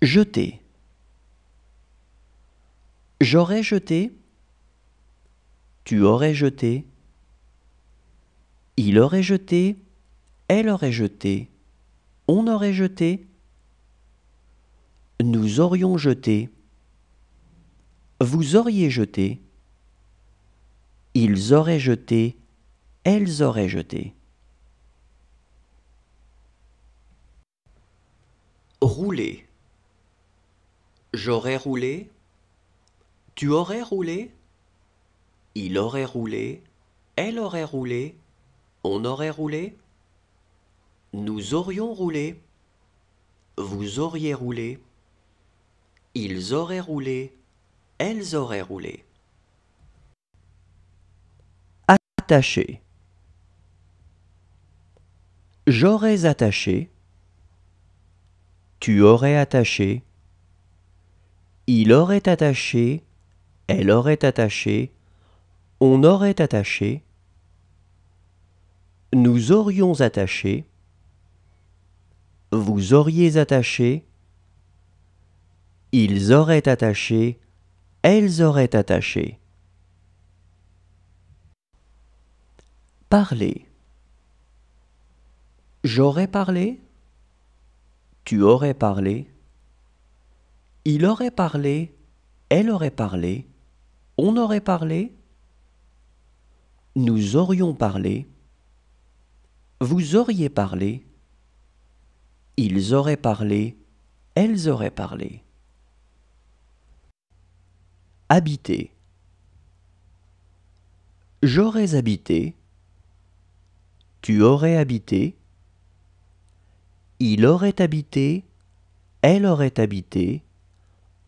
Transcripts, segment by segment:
Jeter. J'aurais jeté. Tu aurais jeté. Il aurait jeté. Elle aurait jeté. On aurait jeté. Nous aurions jeté. Vous auriez jeté. Ils auraient jeté. Elles auraient jeté. Rouler. J'aurais roulé. Tu aurais roulé. Il aurait roulé. Elle aurait roulé. On aurait roulé. Nous aurions roulé. Vous auriez roulé. Ils auraient roulé. Elles auraient roulé. Attaché. J'aurais attaché. Tu aurais attaché. Il aurait attaché. Elle aurait attaché. On aurait attaché. Nous aurions attaché. Vous auriez attaché. Ils auraient attaché. Elles auraient attaché. Parler. J'aurais parlé. Tu aurais parlé. Il aurait parlé. Elle aurait parlé. On aurait parlé. Nous aurions parlé. Vous auriez parlé. Ils auraient parlé. Elles auraient parlé. Habiter. J'aurais habité. Tu aurais habité. Il aurait habité. Elle aurait habité.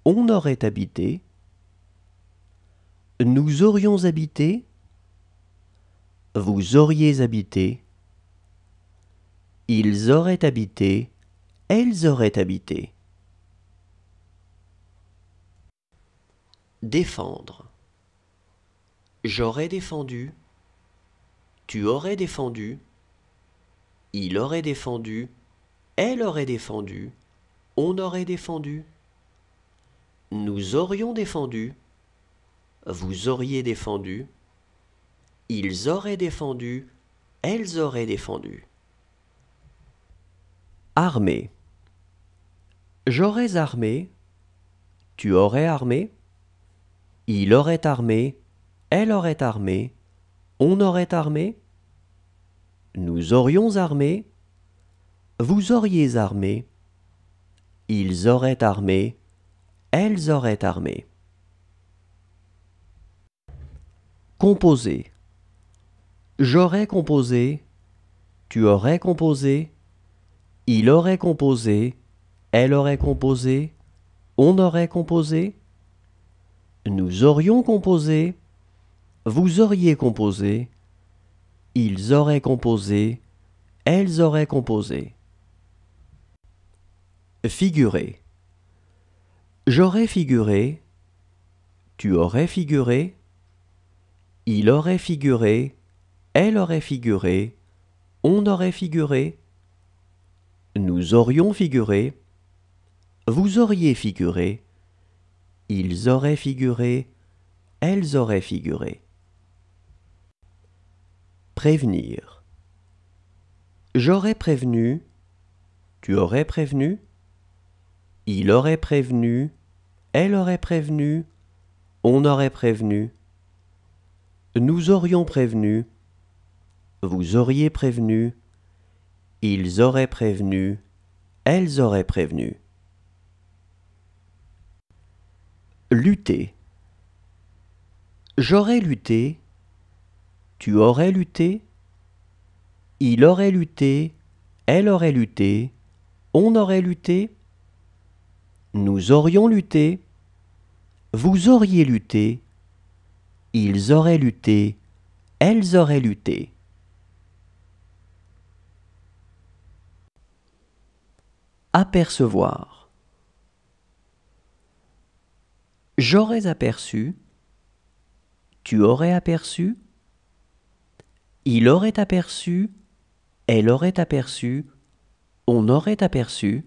On aurait habité. Nous aurions habité. Vous auriez habité. Ils auraient habité. Elles auraient habité. Défendre. J'aurais défendu. Tu aurais défendu. Il aurait défendu. Elle aurait défendu. On aurait défendu. Nous aurions défendu. Vous auriez défendu. Ils auraient défendu. Elles auraient défendu. Armé. J'aurais armé. Tu aurais armé. Il aurait armé. Elle aurait armé. On aurait armé. Nous aurions armé. Vous auriez armé. Ils auraient armé. Elles auraient armé. Composer. J'aurais composé. Tu aurais composé. Il aurait composé. Elle aurait composé. On aurait composé. Nous aurions composé. Vous auriez composé. Ils auraient composé. Elles auraient composé. Figurer. J'aurais figuré. Tu aurais figuré. Il aurait figuré. Elle aurait figuré. On aurait figuré. Nous aurions figuré. Vous auriez figuré. Ils auraient figuré. Elles auraient figuré. Prévenir. J'aurais prévenu. Tu aurais prévenu. Il aurait prévenu. Elle aurait prévenu. On aurait prévenu. Nous aurions prévenu. Vous auriez prévenu. Ils auraient prévenu. Elles auraient prévenu. Lutter. J'aurais lutté. Tu aurais lutté. Il aurait lutté. Elle aurait lutté. On aurait lutté. Nous aurions lutté. Vous auriez lutté. Ils auraient lutté. Elles auraient lutté. Apercevoir. J'aurais aperçu. Tu aurais aperçu. Il aurait aperçu. Elle aurait aperçu. On aurait aperçu.